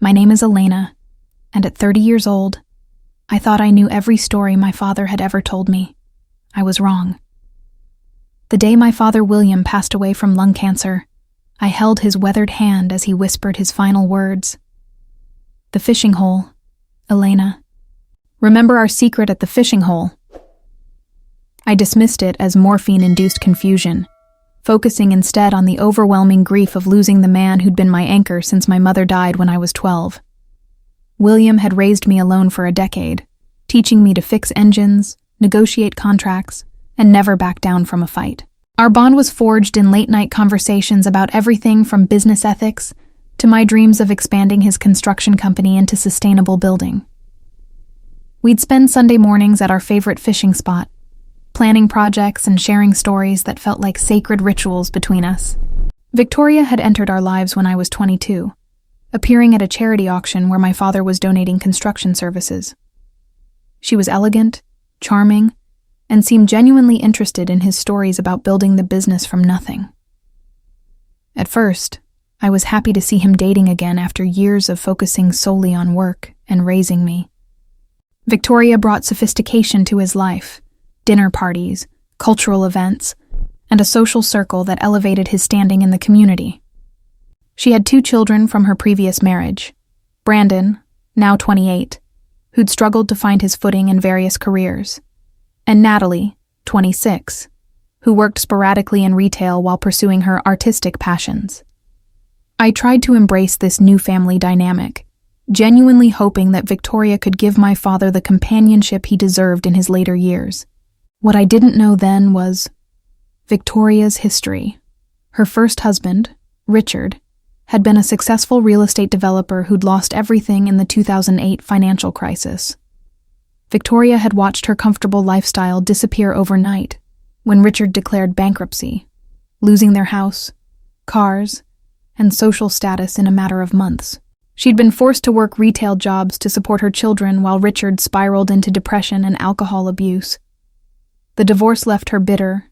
My name is Elena, and at 30 years old, I thought I knew every story my father had ever told me. I was wrong. The day my father William passed away from lung cancer, I held his weathered hand as he whispered his final words. The fishing hole, Elena. Remember our secret at the fishing hole? I dismissed it as morphine-induced confusion, focusing instead on the overwhelming grief of losing the man who'd been my anchor since my mother died when I was 12. William had raised me alone for a decade, teaching me to fix engines, negotiate contracts, and never back down from a fight. Our bond was forged in late-night conversations about everything from business ethics to my dreams of expanding his construction company into sustainable building. We'd spend Sunday mornings at our favorite fishing spot, planning projects and sharing stories that felt like sacred rituals between us. Victoria had entered our lives when I was 22, appearing at a charity auction where my father was donating construction services. She was elegant, charming, and seemed genuinely interested in his stories about building the business from nothing. At first, I was happy to see him dating again after years of focusing solely on work and raising me. Victoria brought sophistication to his life, dinner parties, cultural events, and a social circle that elevated his standing in the community. She had 2 children from her previous marriage, Brandon, now 28, who'd struggled to find his footing in various careers, and Natalie, 26, who worked sporadically in retail while pursuing her artistic passions. I tried to embrace this new family dynamic, genuinely hoping that Victoria could give my father the companionship he deserved in his later years. What I didn't know then was Victoria's history. Her first husband, Richard, had been a successful real estate developer who'd lost everything in the 2008 financial crisis. Victoria had watched her comfortable lifestyle disappear overnight when Richard declared bankruptcy, losing their house, cars, and social status in a matter of months. She'd been forced to work retail jobs to support her children while Richard spiraled into depression and alcohol abuse. The divorce left her bitter,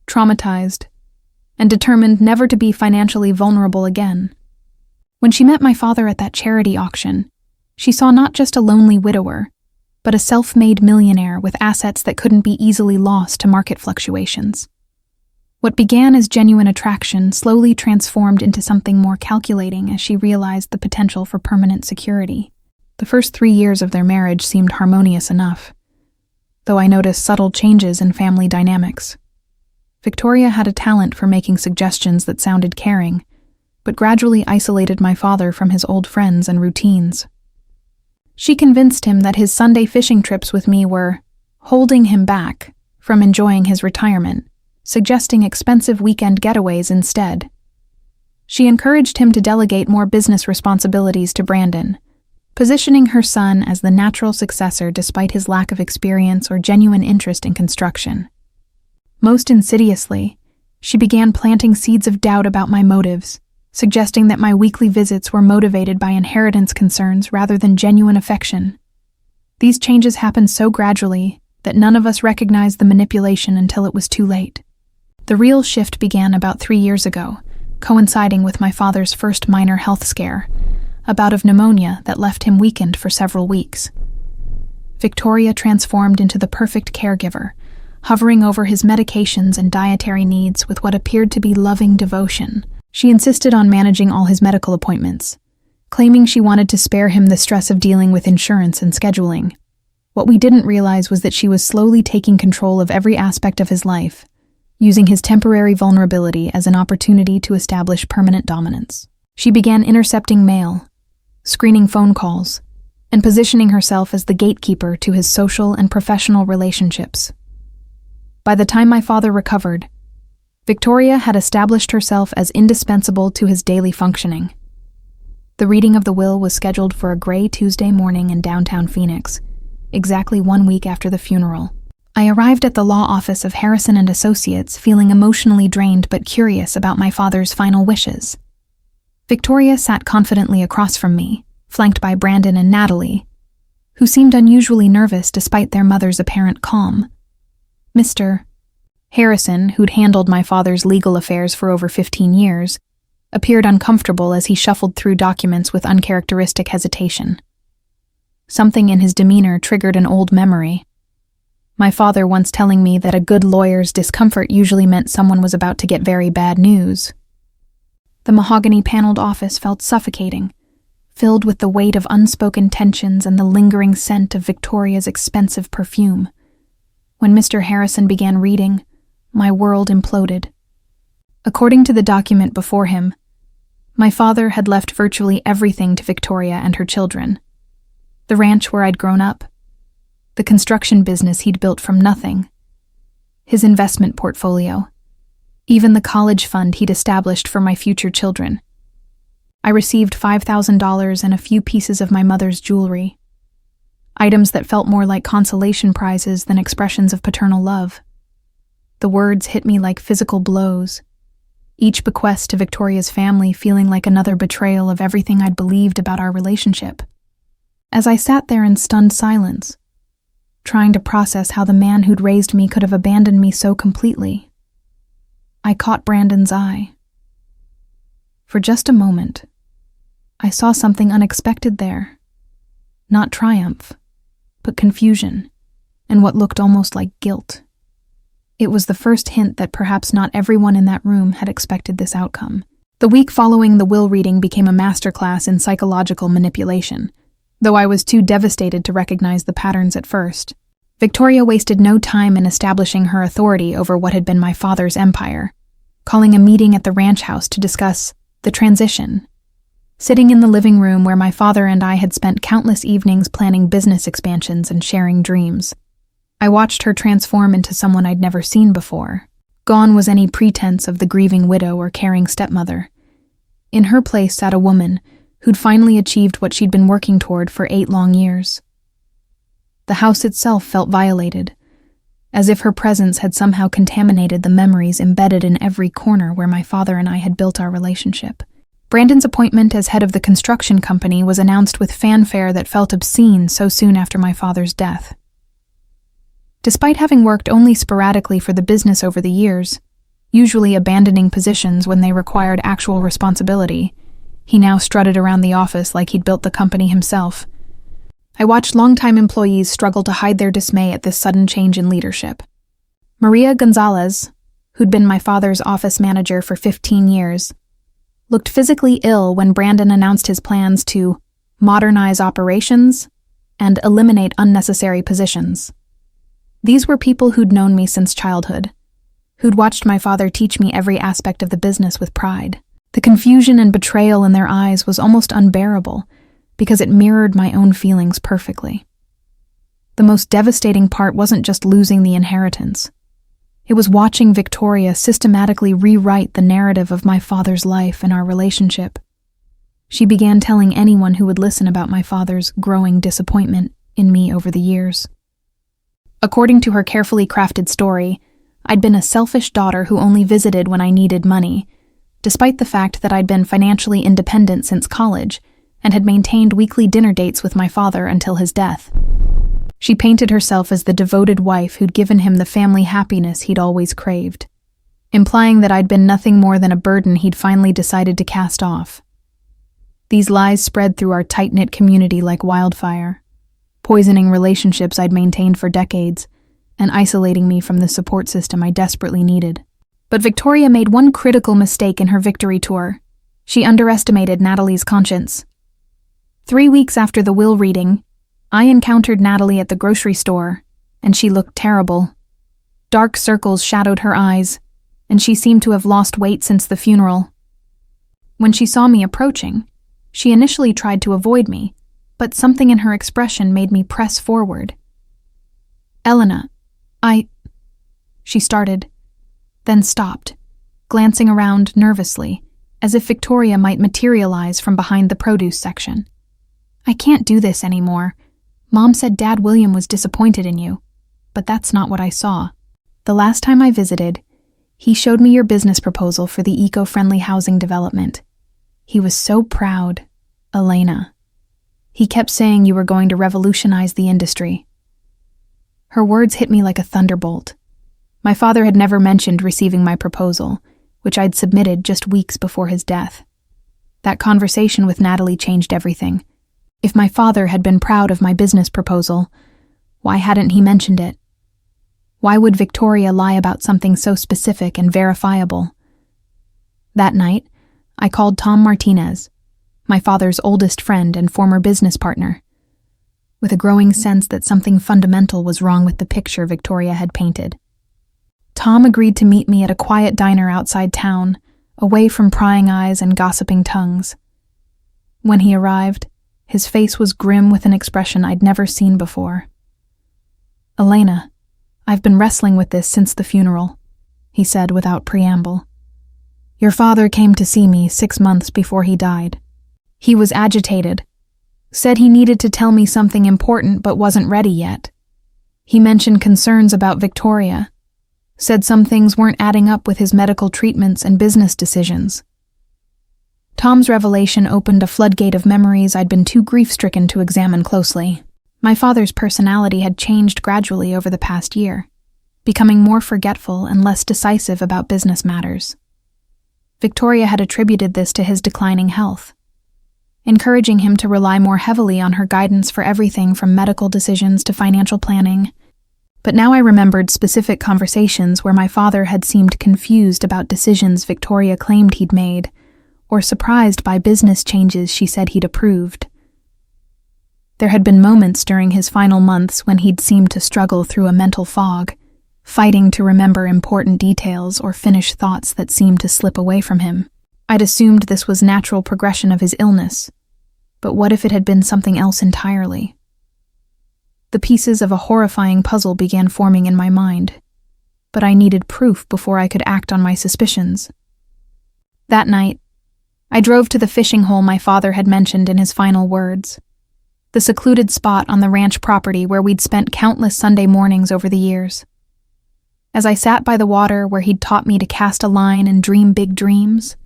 traumatized, and determined never to be financially vulnerable again. When she met my father at that charity auction, she saw not just a lonely widower, but a self-made millionaire with assets that couldn't be easily lost to market fluctuations. What began as genuine attraction slowly transformed into something more calculating as she realized the potential for permanent security. The first 3 years of their marriage seemed harmonious enough, though I noticed subtle changes in family dynamics. Victoria had a talent for making suggestions that sounded caring, but gradually isolated my father from his old friends and routines. She convinced him that his Sunday fishing trips with me were holding him back from enjoying his retirement, suggesting expensive weekend getaways instead. She encouraged him to delegate more business responsibilities to Brandon, positioning her son as the natural successor despite his lack of experience or genuine interest in construction. Most insidiously, she began planting seeds of doubt about my motives, suggesting that my weekly visits were motivated by inheritance concerns rather than genuine affection. These changes happened so gradually that none of us recognized the manipulation until it was too late. The real shift began about 3 years ago, coinciding with my father's first minor health scare, a bout of pneumonia that left him weakened for several weeks. Victoria transformed into the perfect caregiver, hovering over his medications and dietary needs with what appeared to be loving devotion. She insisted on managing all his medical appointments, claiming she wanted to spare him the stress of dealing with insurance and scheduling. What we didn't realize was that she was slowly taking control of every aspect of his life, using his temporary vulnerability as an opportunity to establish permanent dominance. She began intercepting mail, screening phone calls, and positioning herself as the gatekeeper to his social and professional relationships. By the time my father recovered, Victoria had established herself as indispensable to his daily functioning. The reading of the will was scheduled for a gray Tuesday morning in downtown Phoenix, exactly 1 week after the funeral. I arrived at the law office of Harrison and Associates feeling emotionally drained but curious about my father's final wishes. Victoria sat confidently across from me, flanked by Brandon and Natalie, who seemed unusually nervous despite their mother's apparent calm. Mr. Harrison, who'd handled my father's legal affairs for over 15 years, appeared uncomfortable as he shuffled through documents with uncharacteristic hesitation. Something in his demeanor triggered an old memory. My father once telling me that a good lawyer's discomfort usually meant someone was about to get very bad news. The mahogany-paneled office felt suffocating, filled with the weight of unspoken tensions and the lingering scent of Victoria's expensive perfume. When Mr. Harrison began reading, my world imploded. According to the document before him, my father had left virtually everything to Victoria and her children. The ranch where I'd grown up, the construction business he'd built from nothing, his investment portfolio, even the college fund he'd established for my future children. I received $5,000 and a few pieces of my mother's jewelry, items that felt more like consolation prizes than expressions of paternal love. The words hit me like physical blows, each bequest to Victoria's family feeling like another betrayal of everything I'd believed about our relationship. As I sat there in stunned silence, trying to process how the man who'd raised me could have abandoned me so completely, I caught Brandon's eye. For just a moment, I saw something unexpected there. Not triumph, but confusion, and what looked almost like guilt. It was the first hint that perhaps not everyone in that room had expected this outcome. The week following the will reading became a masterclass in psychological manipulation, though I was too devastated to recognize the patterns at first. Victoria wasted no time in establishing her authority over what had been my father's empire, calling a meeting at the ranch house to discuss the transition. Sitting in the living room where my father and I had spent countless evenings planning business expansions and sharing dreams, I watched her transform into someone I'd never seen before. Gone was any pretense of the grieving widow or caring stepmother. In her place sat a woman who'd finally achieved what she'd been working toward for 8 long years. The house itself felt violated, as if her presence had somehow contaminated the memories embedded in every corner where my father and I had built our relationship. Brandon's appointment as head of the construction company was announced with fanfare that felt obscene so soon after my father's death. Despite having worked only sporadically for the business over the years, usually abandoning positions when they required actual responsibility, he now strutted around the office like he'd built the company himself. I watched longtime employees struggle to hide their dismay at this sudden change in leadership. Maria Gonzalez, who'd been my father's office manager for 15 years, looked physically ill when Brandon announced his plans to modernize operations and eliminate unnecessary positions. These were people who'd known me since childhood, who'd watched my father teach me every aspect of the business with pride. The confusion and betrayal in their eyes was almost unbearable because it mirrored my own feelings perfectly. The most devastating part wasn't just losing the inheritance. It was watching Victoria systematically rewrite the narrative of my father's life and our relationship. She began telling anyone who would listen about my father's growing disappointment in me over the years. According to her carefully crafted story, I'd been a selfish daughter who only visited when I needed money, despite the fact that I'd been financially independent since college and had maintained weekly dinner dates with my father until his death. She painted herself as the devoted wife who'd given him the family happiness he'd always craved, implying that I'd been nothing more than a burden he'd finally decided to cast off. These lies spread through our tight-knit community like wildfire, poisoning relationships I'd maintained for decades and isolating me from the support system I desperately needed. But Victoria made one critical mistake in her victory tour. She underestimated Natalie's conscience. 3 weeks after the will reading, I encountered Natalie at the grocery store, and she looked terrible. Dark circles shadowed her eyes, and she seemed to have lost weight since the funeral. When she saw me approaching, she initially tried to avoid me, but something in her expression made me press forward. "Elena, she started, then stopped, glancing around nervously, as if Victoria might materialize from behind the produce section. "I can't do this anymore. Mom said Dad William was disappointed in you, but that's not what I saw. The last time I visited, he showed me your business proposal for the eco-friendly housing development. He was so proud, Elena. He kept saying you were going to revolutionize the industry." Her words hit me like a thunderbolt. My father had never mentioned receiving my proposal, which I'd submitted just weeks before his death. That conversation with Natalie changed everything. If my father had been proud of my business proposal, why hadn't he mentioned it? Why would Victoria lie about something so specific and verifiable? That night, I called Tom Martinez, my father's oldest friend and former business partner, with a growing sense that something fundamental was wrong with the picture Victoria had painted. Tom agreed to meet me at a quiet diner outside town, away from prying eyes and gossiping tongues. When he arrived, his face was grim with an expression I'd never seen before. "Elena, I've been wrestling with this since the funeral," he said without preamble. "Your father came to see me 6 months before he died. He was agitated, said he needed to tell me something important but wasn't ready yet. He mentioned concerns about Victoria, said some things weren't adding up with his medical treatments and business decisions." Tom's revelation opened a floodgate of memories I'd been too grief-stricken to examine closely. My father's personality had changed gradually over the past year, becoming more forgetful and less decisive about business matters. Victoria had attributed this to his declining health, encouraging him to rely more heavily on her guidance for everything from medical decisions to financial planning. But now I remembered specific conversations where my father had seemed confused about decisions Victoria claimed he'd made, or surprised by business changes she said he'd approved. There had been moments during his final months when he'd seemed to struggle through a mental fog, fighting to remember important details or finish thoughts that seemed to slip away from him. I'd assumed this was natural progression of his illness, but what if it had been something else entirely? The pieces of a horrifying puzzle began forming in my mind, but I needed proof before I could act on my suspicions. That night, I drove to the fishing hole my father had mentioned in his final words, the secluded spot on the ranch property where we'd spent countless Sunday mornings over the years. As I sat by the water where he'd taught me to cast a line and dream big dreams,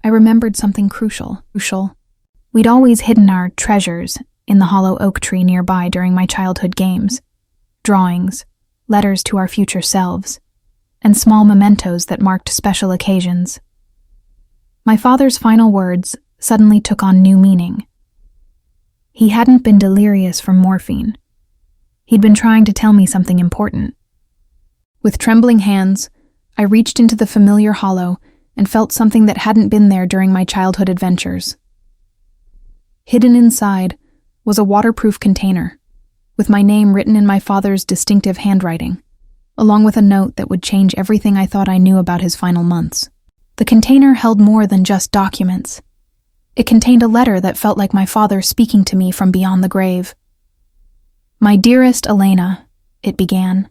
I remembered something crucial. We'd always hidden our treasures in the hollow oak tree nearby during my childhood games, drawings, letters to our future selves, and small mementos that marked special occasions. My father's final words suddenly took on new meaning. He hadn't been delirious from morphine. He'd been trying to tell me something important. With trembling hands, I reached into the familiar hollow and felt something that hadn't been there during my childhood adventures. Hidden inside was a waterproof container, with my name written in my father's distinctive handwriting, along with a note that would change everything I thought I knew about his final months. The container held more than just documents. It contained a letter that felt like my father speaking to me from beyond the grave. "My dearest Elena," it began.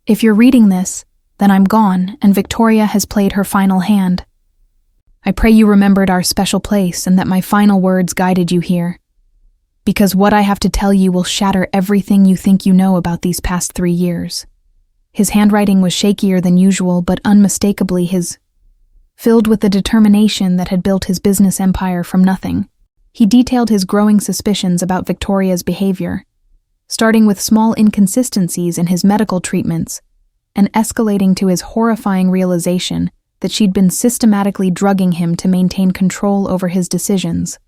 "If you're reading this, then I'm gone and Victoria has played her final hand. I pray you remembered our special place and that my final words guided you here, because what I have to tell you will shatter everything you think you know about these past 3 years." His handwriting was shakier than usual, but unmistakably his, filled with the determination that had built his business empire from nothing. He detailed his growing suspicions about Victoria's behavior, starting with small inconsistencies in his medical treatments and escalating to his horrifying realization that she'd been systematically drugging him to maintain control over his decisions.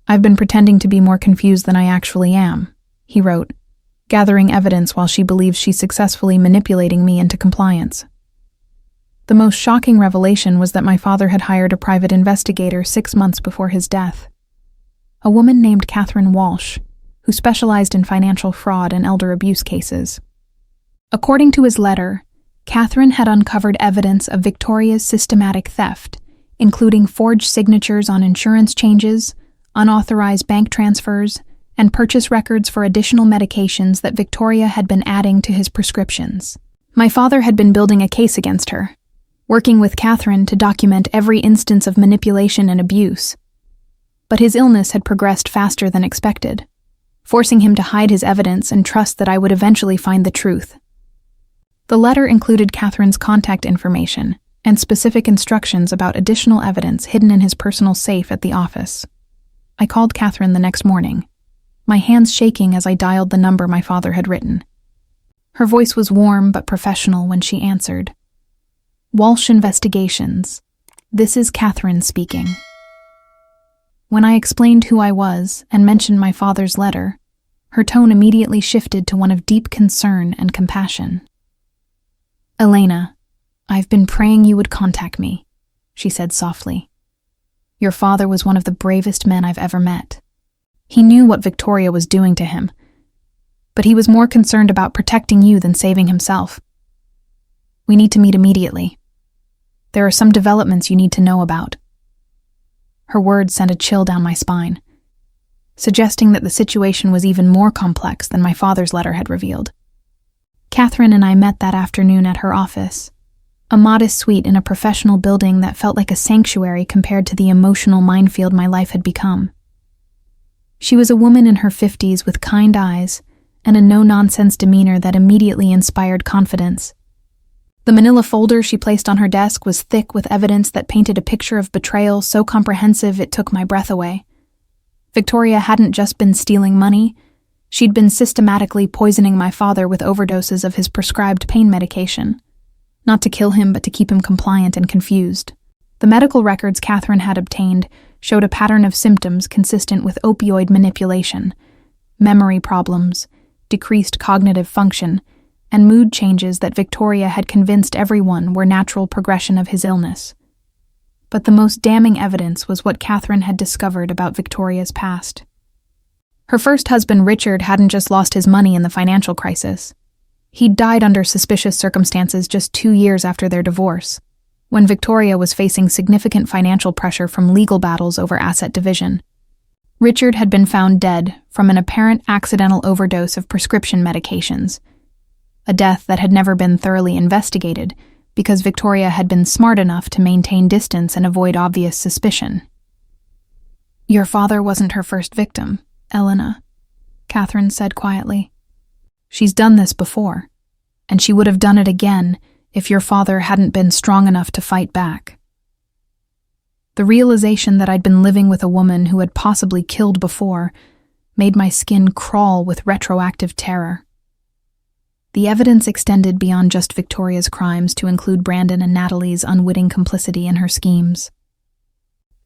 "I've been pretending to be more confused than I actually am," he wrote, gathering evidence while she believes she's successfully manipulating me into compliance. The most shocking revelation was that my father had hired a private investigator 6 months before his death, a woman named Catherine Walsh, who specialized in financial fraud and elder abuse cases. According to his letter, Catherine had uncovered evidence of Victoria's systematic theft, including forged signatures on insurance changes, unauthorized bank transfers, and purchase records for additional medications that Victoria had been adding to his prescriptions. My father had been building a case against her, working with Catherine to document every instance of manipulation and abuse. But his illness had progressed faster than expected, forcing him to hide his evidence and trust that I would eventually find the truth. The letter included Catherine's contact information and specific instructions about additional evidence hidden in his personal safe at the office. I called Catherine the next morning, my hands shaking as I dialed the number my father had written. Her voice was warm but professional when she answered. Walsh Investigations. This is Catherine speaking. When I explained who I was and mentioned my father's letter, her tone immediately shifted to one of deep concern and compassion. "Elena, I've been praying you would contact me," she said softly. "Your father was one of the bravest men I've ever met. He knew what Victoria was doing to him, but he was more concerned about protecting you than saving himself. We need to meet immediately. There are some developments you need to know about." Her words sent a chill down my spine, suggesting that the situation was even more complex than my father's letter had revealed. Catherine and I met that afternoon at her office, a modest suite in a professional building that felt like a sanctuary compared to the emotional minefield my life had become. She was a woman in her 50s with kind eyes and a no-nonsense demeanor that immediately inspired confidence. The manila folder she placed on her desk was thick with evidence that painted a picture of betrayal so comprehensive it took my breath away. Victoria hadn't just been stealing money, she'd been systematically poisoning my father with overdoses of his prescribed pain medication. Not to kill him, but to keep him compliant and confused. The medical records Catherine had obtained showed a pattern of symptoms consistent with opioid manipulation, memory problems, decreased cognitive function, and mood changes that Victoria had convinced everyone were natural progression of his illness. But the most damning evidence was what Catherine had discovered about Victoria's past. Her first husband, Richard, hadn't just lost his money in the financial crisis. He'd died under suspicious circumstances just 2 years after their divorce, when Victoria was facing significant financial pressure from legal battles over asset division. Richard had been found dead from an apparent accidental overdose of prescription medications, a death that had never been thoroughly investigated because Victoria had been smart enough to maintain distance and avoid obvious suspicion. "Your father wasn't her first victim, Elena," Catherine said quietly. "She's done this before, and she would have done it again if your father hadn't been strong enough to fight back." The realization that I'd been living with a woman who had possibly killed before made my skin crawl with retroactive terror. The evidence extended beyond just Victoria's crimes to include Brandon and Natalie's unwitting complicity in her schemes.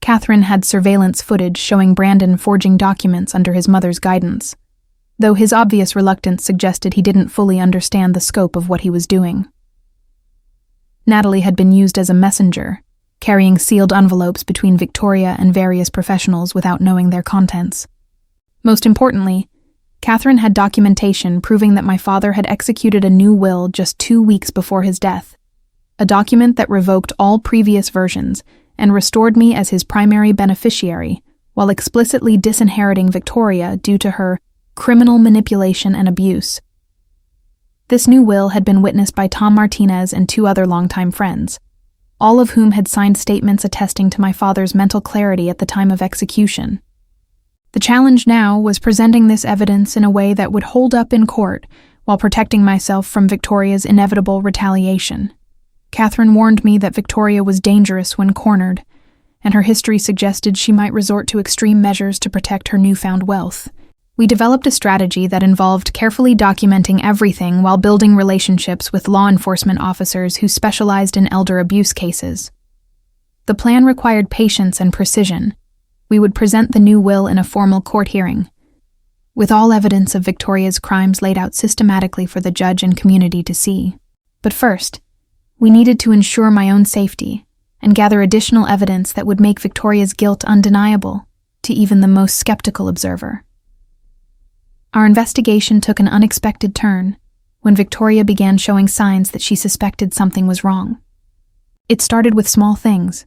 Catherine had surveillance footage showing Brandon forging documents under his mother's guidance, though his obvious reluctance suggested he didn't fully understand the scope of what he was doing. Natalie had been used as a messenger, carrying sealed envelopes between Victoria and various professionals without knowing their contents. Most importantly, Catherine had documentation proving that my father had executed a new will just 2 weeks before his death, a document that revoked all previous versions and restored me as his primary beneficiary, while explicitly disinheriting Victoria due to her criminal manipulation and abuse. This new will had been witnessed by Tom Martinez and 2 other longtime friends, all of whom had signed statements attesting to my father's mental clarity at the time of execution. The challenge now was presenting this evidence in a way that would hold up in court while protecting myself from Victoria's inevitable retaliation. Catherine warned me that Victoria was dangerous when cornered, and her history suggested she might resort to extreme measures to protect her newfound wealth. We developed a strategy that involved carefully documenting everything while building relationships with law enforcement officers who specialized in elder abuse cases. The plan required patience and precision. We would present the new will in a formal court hearing, with all evidence of Victoria's crimes laid out systematically for the judge and community to see. But first, we needed to ensure my own safety and gather additional evidence that would make Victoria's guilt undeniable to even the most skeptical observer. Our investigation took an unexpected turn when Victoria began showing signs that she suspected something was wrong. It started with small things.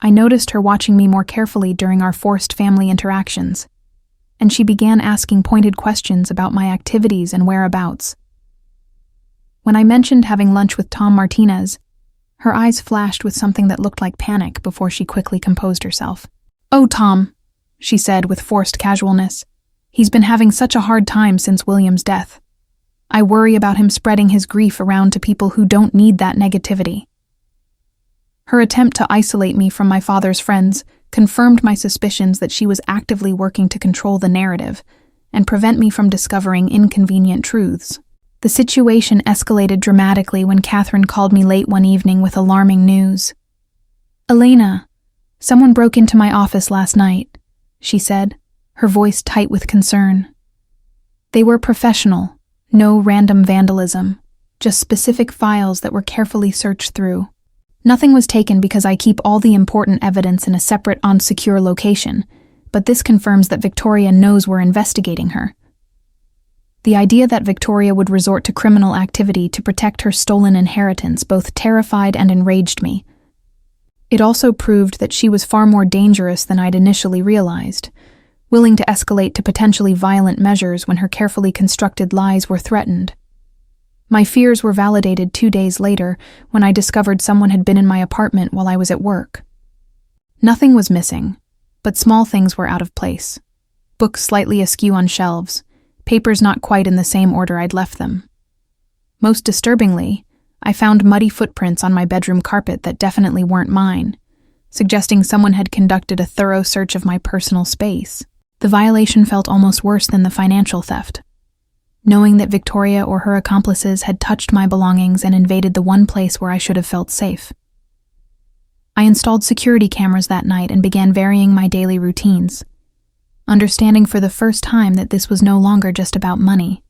I noticed her watching me more carefully during our forced family interactions, and she began asking pointed questions about my activities and whereabouts. When I mentioned having lunch with Tom Martinez, her eyes flashed with something that looked like panic before she quickly composed herself. "Oh, Tom," she said with forced casualness. "He's been having such a hard time since William's death. I worry about him spreading his grief around to people who don't need that negativity." Her attempt to isolate me from my father's friends confirmed my suspicions that she was actively working to control the narrative and prevent me from discovering inconvenient truths. The situation escalated dramatically when Catherine called me late one evening with alarming news. "Elena, someone broke into my office last night," she said, her voice tight with concern. They were professional, no random vandalism, just specific files that were carefully searched through. Nothing was taken because I keep all the important evidence in a separate, unsecure location, but this confirms that Victoria knows we're investigating her. The idea that Victoria would resort to criminal activity to protect her stolen inheritance both terrified and enraged me. It also proved that she was far more dangerous than I'd initially realized, willing to escalate to potentially violent measures when her carefully constructed lies were threatened. My fears were validated 2 days later when I discovered someone had been in my apartment while I was at work. Nothing was missing, but small things were out of place. Books slightly askew on shelves, papers not quite in the same order I'd left them. Most disturbingly, I found muddy footprints on my bedroom carpet that definitely weren't mine, suggesting someone had conducted a thorough search of my personal space. The violation felt almost worse than the financial theft. Knowing that Victoria or her accomplices had touched my belongings and invaded the one place where I should have felt safe. I installed security cameras that night and began varying my daily routines, understanding for the first time that this was no longer just about money.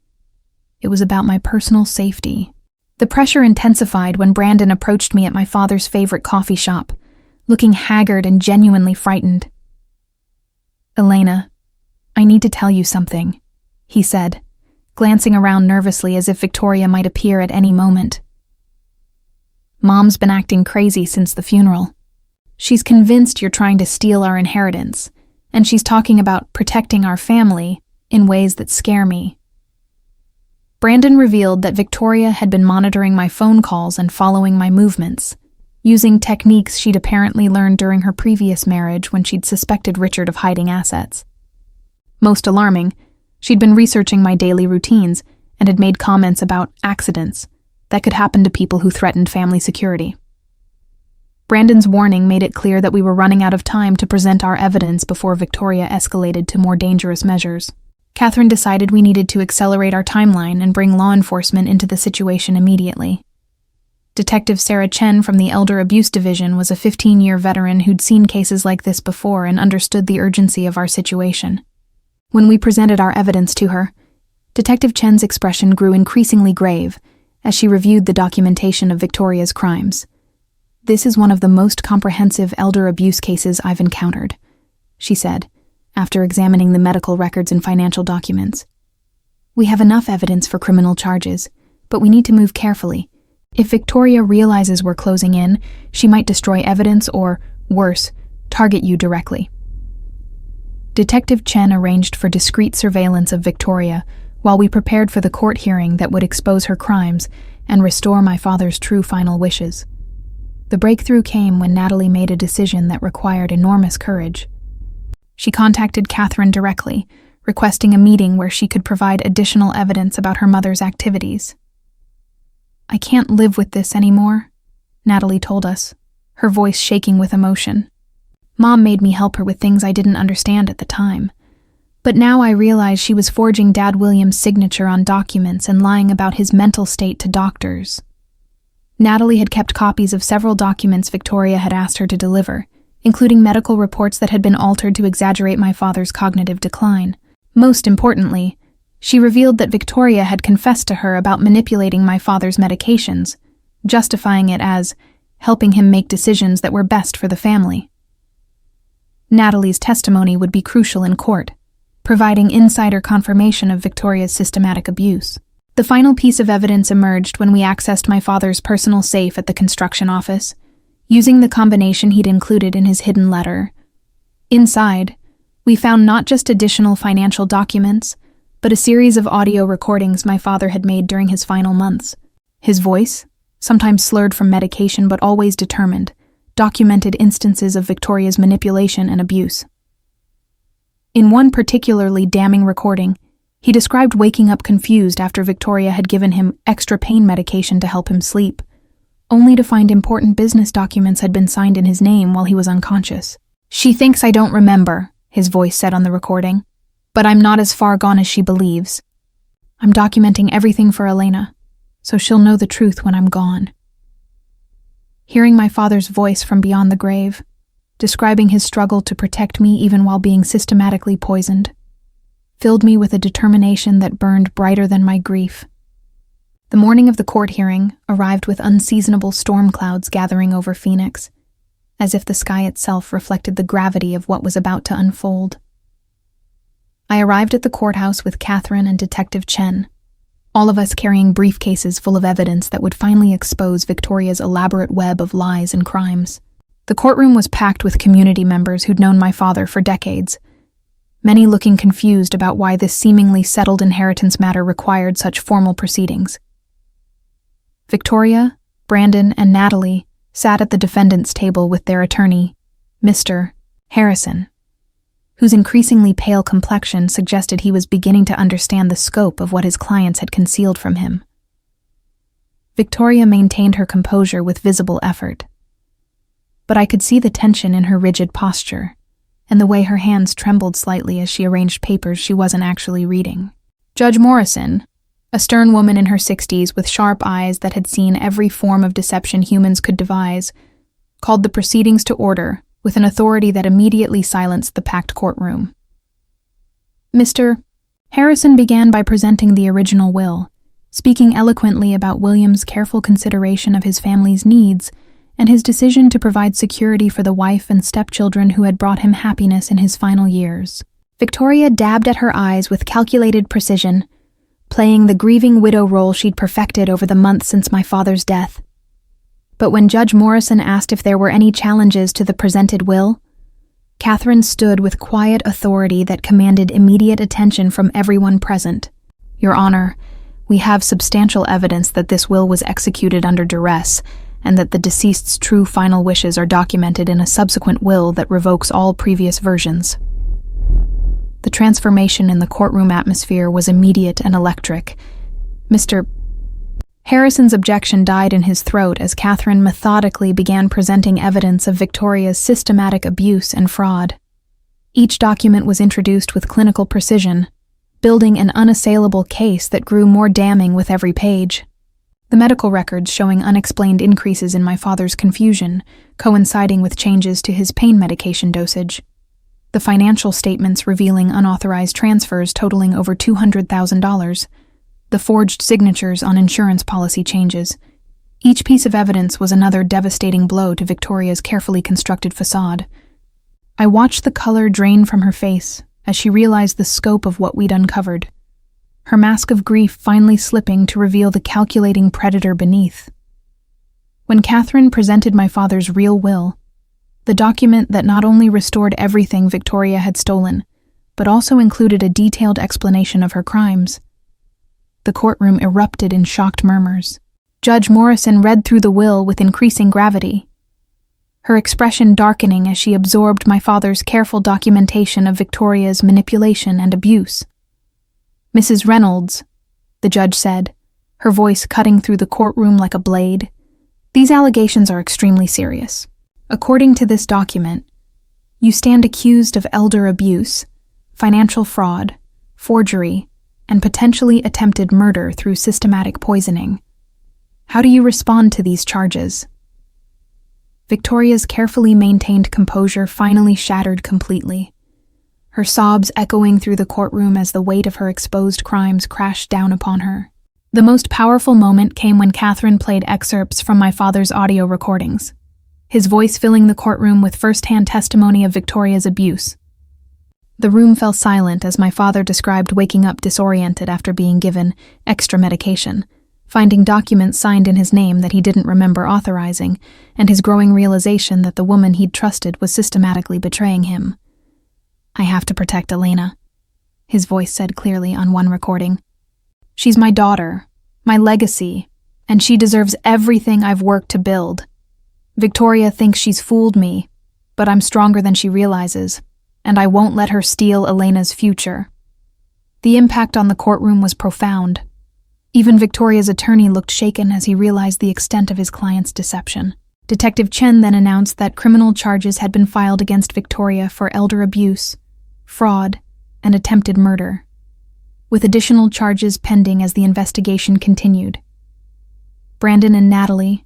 It was about my personal safety. The pressure intensified when Brandon approached me at my father's favorite coffee shop, looking haggard and genuinely frightened. "Elena, I need to tell you something," he said, glancing around nervously as if Victoria might appear at any moment. "Mom's been acting crazy since the funeral. She's convinced you're trying to steal our inheritance, and she's talking about protecting our family in ways that scare me." Brandon revealed that Victoria had been monitoring my phone calls and following my movements, using techniques she'd apparently learned during her previous marriage when she'd suspected Richard of hiding assets. Most alarming, she'd been researching my daily routines and had made comments about accidents that could happen to people who threatened family security. Brandon's warning made it clear that we were running out of time to present our evidence before Victoria escalated to more dangerous measures. Catherine decided we needed to accelerate our timeline and bring law enforcement into the situation immediately. Detective Sarah Chen from the Elder Abuse Division was a 15-year veteran who'd seen cases like this before and understood the urgency of our situation. When we presented our evidence to her, Detective Chen's expression grew increasingly grave as she reviewed the documentation of Victoria's crimes. "This is one of the most comprehensive elder abuse cases I've encountered," she said, after examining the medical records and financial documents. "We have enough evidence for criminal charges, but we need to move carefully. If Victoria realizes we're closing in, she might destroy evidence or, worse, target you directly." Detective Chen arranged for discreet surveillance of Victoria while we prepared for the court hearing that would expose her crimes and restore my father's true final wishes. The breakthrough came when Natalie made a decision that required enormous courage. She contacted Catherine directly, requesting a meeting where she could provide additional evidence about her mother's activities. "I can't live with this anymore," Natalie told us, her voice shaking with emotion. "Mom made me help her with things I didn't understand at the time. But now I realize she was forging Dad William's signature on documents and lying about his mental state to doctors." Natalie had kept copies of several documents Victoria had asked her to deliver, including medical reports that had been altered to exaggerate my father's cognitive decline. Most importantly, she revealed that Victoria had confessed to her about manipulating my father's medications, justifying it as helping him make decisions that were best for the family. Natalie's testimony would be crucial in court, providing insider confirmation of Victoria's systematic abuse. The final piece of evidence emerged when we accessed my father's personal safe at the construction office, using the combination he'd included in his hidden letter. Inside, we found not just additional financial documents, but a series of audio recordings my father had made during his final months. His voice, sometimes slurred from medication but always determined, documented instances of Victoria's manipulation and abuse. In one particularly damning recording, he described waking up confused after Victoria had given him extra pain medication to help him sleep, only to find important business documents had been signed in his name while he was unconscious. "She thinks I don't remember," his voice said on the recording, "but I'm not as far gone as she believes. I'm documenting everything for Elena, so she'll know the truth when I'm gone." Hearing my father's voice from beyond the grave, describing his struggle to protect me even while being systematically poisoned, filled me with a determination that burned brighter than my grief. The morning of the court hearing arrived with unseasonable storm clouds gathering over Phoenix, as if the sky itself reflected the gravity of what was about to unfold. I arrived at the courthouse with Catherine and Detective Chen, all of us carrying briefcases full of evidence that would finally expose Victoria's elaborate web of lies and crimes. The courtroom was packed with community members who'd known my father for decades, many looking confused about why this seemingly settled inheritance matter required such formal proceedings. Victoria, Brandon, and Natalie sat at the defendant's table with their attorney, Mr. Harrison, whose increasingly pale complexion suggested he was beginning to understand the scope of what his clients had concealed from him. Victoria maintained her composure with visible effort, but I could see the tension in her rigid posture and the way her hands trembled slightly as she arranged papers she wasn't actually reading. Judge Morrison, a stern woman in her 60s with sharp eyes that had seen every form of deception humans could devise, called the proceedings to order with an authority that immediately silenced the packed courtroom. Mr. Harrison began by presenting the original will, speaking eloquently about William's careful consideration of his family's needs and his decision to provide security for the wife and stepchildren who had brought him happiness in his final years. Victoria dabbed at her eyes with calculated precision, playing the grieving widow role she'd perfected over the months since my father's death. But when Judge Morrison asked if there were any challenges to the presented will, Catherine stood with quiet authority that commanded immediate attention from everyone present. "Your Honor, we have substantial evidence that this will was executed under duress, and that the deceased's true final wishes are documented in a subsequent will that revokes all previous versions." The transformation in the courtroom atmosphere was immediate and electric. Mr. Harrison's objection died in his throat as Catherine methodically began presenting evidence of Victoria's systematic abuse and fraud. Each document was introduced with clinical precision, building an unassailable case that grew more damning with every page. The medical records showing unexplained increases in my father's confusion, coinciding with changes to his pain medication dosage. The financial statements revealing unauthorized transfers totaling over $200,000. The forged signatures on insurance policy changes. Each piece of evidence was another devastating blow to Victoria's carefully constructed facade. I watched the color drain from her face as she realized the scope of what we'd uncovered, her mask of grief finally slipping to reveal the calculating predator beneath. When Catherine presented my father's real will, the document that not only restored everything Victoria had stolen, but also included a detailed explanation of her crimes, the courtroom erupted in shocked murmurs. Judge Morrison read through the will with increasing gravity, her expression darkening as she absorbed my father's careful documentation of Victoria's manipulation and abuse. "Mrs. Reynolds," the judge said, her voice cutting through the courtroom like a blade, "these allegations are extremely serious. According to this document, you stand accused of elder abuse, financial fraud, forgery, and potentially attempted murder through systematic poisoning. How do you respond to these charges?" Victoria's carefully maintained composure finally shattered completely, her sobs echoing through the courtroom as the weight of her exposed crimes crashed down upon her. The most powerful moment came when Catherine played excerpts from my father's audio recordings, his voice filling the courtroom with first-hand testimony of Victoria's abuse. The room fell silent as my father described waking up disoriented after being given extra medication, finding documents signed in his name that he didn't remember authorizing, and his growing realization that the woman he'd trusted was systematically betraying him. "I have to protect Elena," his voice said clearly on one recording. "She's my daughter, my legacy, and she deserves everything I've worked to build. Victoria thinks she's fooled me, but I'm stronger than she realizes, and I won't let her steal Elena's future." The impact on the courtroom was profound. Even Victoria's attorney looked shaken as he realized the extent of his client's deception. Detective Chen then announced that criminal charges had been filed against Victoria for elder abuse, fraud, and attempted murder. with additional charges pending as the investigation continued. Brandon and Natalie,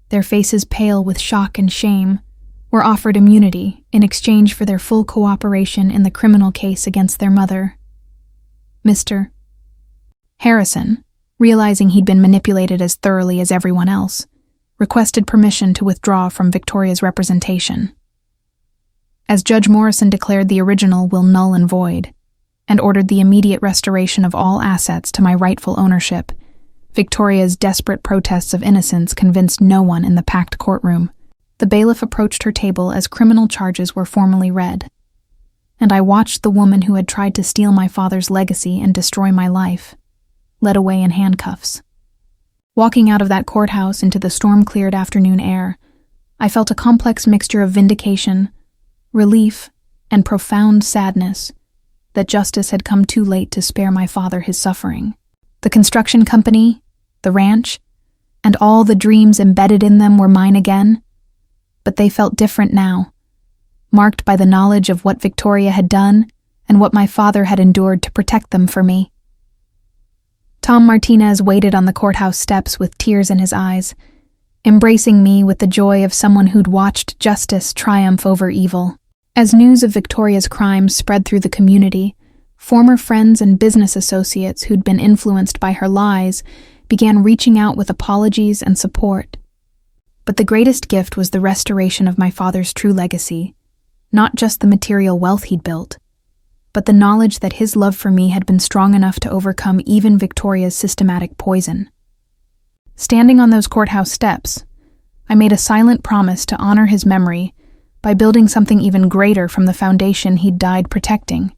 their faces pale with shock and shame, were offered immunity in exchange for their full cooperation in the criminal case against their mother. Mr. Harrison, realizing he'd been manipulated as thoroughly as everyone else, requested permission to withdraw from Victoria's representation. As Judge Morrison declared the original will null and void, and ordered the immediate restoration of all assets to my rightful ownership, Victoria's desperate protests of innocence convinced no one in the packed courtroom. The bailiff approached her table as criminal charges were formally read, and I watched the woman who had tried to steal my father's legacy and destroy my life, led away in handcuffs. Walking out of that courthouse into the storm-cleared afternoon air, I felt a complex mixture of vindication, relief, and profound sadness that justice had come too late to spare my father his suffering. The construction company, the ranch, and all the dreams embedded in them were mine again, but they felt different now, marked by the knowledge of what Victoria had done and what my father had endured to protect them for me. Tom Martinez waited on the courthouse steps with tears in his eyes, embracing me with the joy of someone who'd watched justice triumph over evil. As news of Victoria's crimes spread through the community, former friends and business associates who'd been influenced by her lies began reaching out with apologies and support. But the greatest gift was the restoration of my father's true legacy, not just the material wealth he'd built, but the knowledge that his love for me had been strong enough to overcome even Victoria's systematic poison. Standing on those courthouse steps, I made a silent promise to honor his memory by building something even greater from the foundation he'd died protecting,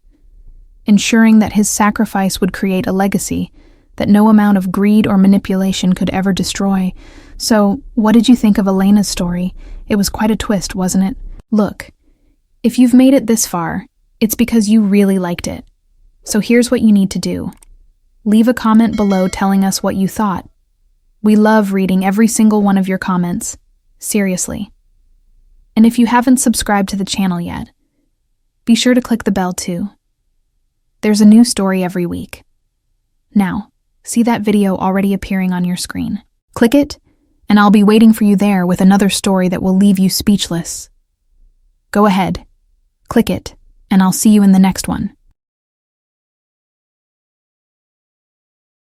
ensuring that his sacrifice would create a legacy that no amount of greed or manipulation could ever destroy. So, what did you think of Elena's story? It was quite a twist, wasn't it? Look, if you've made it this far, it's because you really liked it. So here's what you need to do. Leave a comment below telling us what you thought. We love reading every single one of your comments. Seriously. And if you haven't subscribed to the channel yet, be sure to click the bell too. There's a new story every week. Now, see that video already appearing on your screen. Click it, and I'll be waiting for you there with another story that will leave you speechless. Go ahead, click it, and I'll see you in the next one.